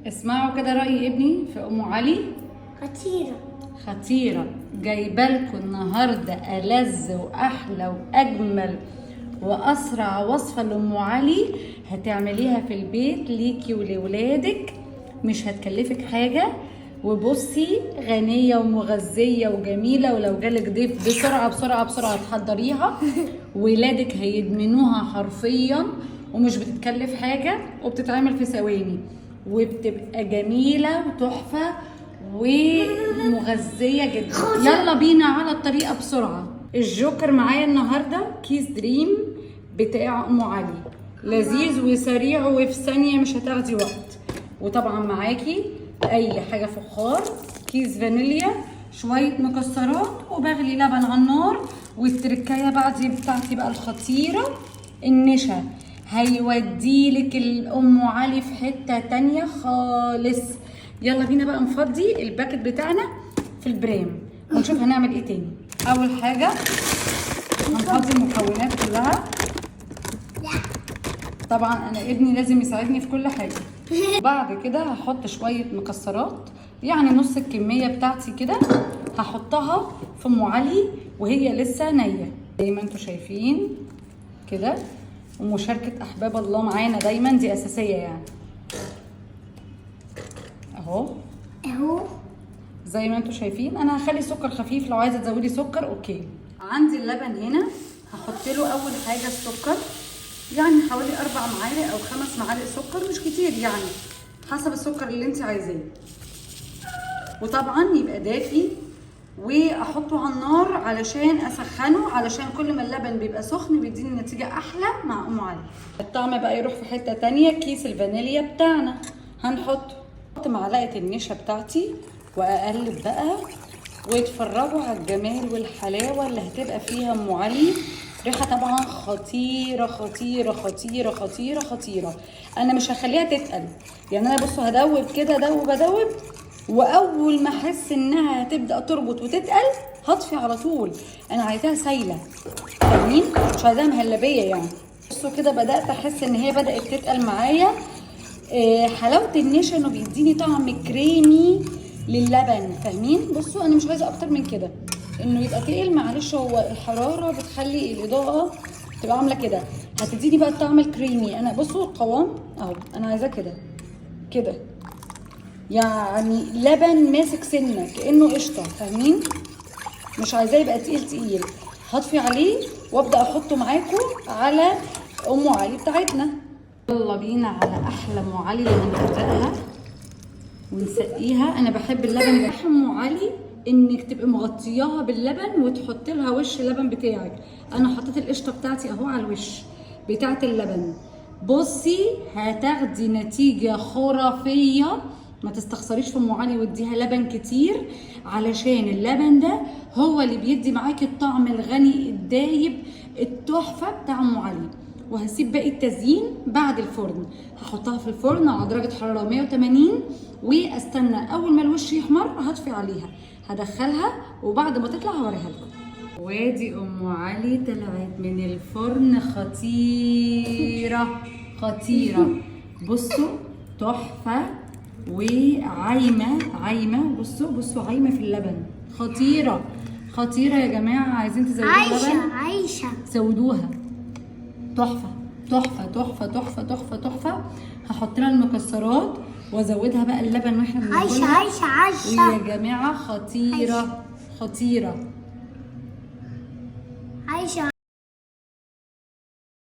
اسمعوا كده رأي ابني في أم علي. خطيرة خطيرة. جايبالكوا النهاردة ألذ وأحلى وأجمل وأسرع وصفة لأم علي هتعمليها في البيت ليكي ولولادك، مش هتكلفك حاجة، وبصي غنية ومغذية وجميلة، ولو جالك ضيف بسرعة بسرعة بسرعة تحضريها ولادك هيدمنوها حرفيا، ومش بتتكلف حاجة وبتتعمل في ثواني وبتبقى جميلة وتحفة ومغذية جدا. يلا بينا على الطريقة بسرعة. الجوكر معايا النهاردة كيس دريم بتاع أم علي، لذيذ وسريع وفي ثانية مش هتاخدي وقت. وطبعا معاكي أي حاجة فخار، كيس فانيليا، شوية مكسرات، وبغلي لبن على النار. والتركاية بتاعتي بقى الخطيرة، النشا هيوديلك الأم علي في حتة تانية خالص. يلا بينا بقى نفضي الباكت بتاعنا في البرام ونشوف هنعمل ايه تاني. اول حاجه هنفضي المكونات كلها. طبعا انا ابني لازم يساعدني في كل حاجه. بعد كده هحط شويه مكسرات، يعني نص الكميه بتاعتي كده هحطها في ام علي وهي لسه نيه زي ما انتم شايفين كده. ومشاركه احباب الله معانا دايما دي اساسيه يعني. اهو زي ما انتم شايفين. انا هخلي سكر خفيف، لو عايزه تزودي سكر اوكي. عندي اللبن هنا، هحط له اول حاجه السكر، يعني حوالي 4 معالق او 5 معالق سكر، مش كتير يعني، حسب السكر اللي انت عايزاه. وطبعا يبقى دافي، واحطه على النار علشان اسخنه، علشان كل ما اللبن بيبقى سخن بيديني نتيجه احلى مع ام علي. الطعم بقى يروح في حته تانية. كيس الفانيليا بتاعنا هنحط معلقه النشا بتاعتي واقلب بقى، واتفرجوا على الجمال والحلاوه اللي هتبقى فيها ام علي. ريحه طبعا خطيره خطيره خطيره خطيره خطيره. انا مش هخليها تتقل يعني، انا بصوا هدوب كده ادوب، واول ما احس انها هتبدا تربط وتتقل هطفي على طول. انا عايزاها سايله، فاهمين؟ مش عايزاها مهلبيه يعني. بصوا كده بدات احس ان هي بدات تتقل معايا. حلاوه النشا انه بيديني طعم كريمي للبن، فاهمين؟ بصوا انا مش عايزه اكتر من كده انه يبقى تقيل، معلش هو الحراره بتخلي الاضاءه تبقى عامله كده، هتديني بقى الطعم الكريمي. انا بصوا القوام اهو، انا عايزاه كده كده، يعني لبن ماسك سنه كانه قشطه، فاهمين؟ مش عايزاه يبقى تقيل. هطفي عليه وابدا احطه معاكم على ام علي بتاعتنا. يلا بينا على احلى ام علي اللي هنغرقها ونسقيها. انا بحب اللبن ده. ام علي انك تبقي مغطياها باللبن وتحطي لها وش اللبن بتاعك. انا حطيت القشطه بتاعتي اهو على الوش بتاعت اللبن. بصي هتاخدي نتيجه خرافيه. ما تستخسريش في ام علي واديها لبن كتير، علشان اللبن ده هو اللي بيدي معاكي الطعم الغني الدايب التحفه بتاع ام علي. وهسيب باقي التزيين بعد الفرن، هحطها في الفرن على درجه حراره 180 واستنى اول ما الوش يحمر هطفي عليها، هدخلها وبعد ما تطلع هوريها لكم. وادي ام علي طلعت من الفرن خطيره خطيره. بصوا تحفه وعايمه. بصوا عايمه في اللبن، خطيره خطيره يا جماعه. عايزين تزودوا اللبن عايشه زودوها. تحفه تحفه تحفه تحفه تحفه تحفه. هحط لها المكسرات وازودها بقى اللبن واحنا بناكلها. عايشه ويا جماعه خطيره خطيره.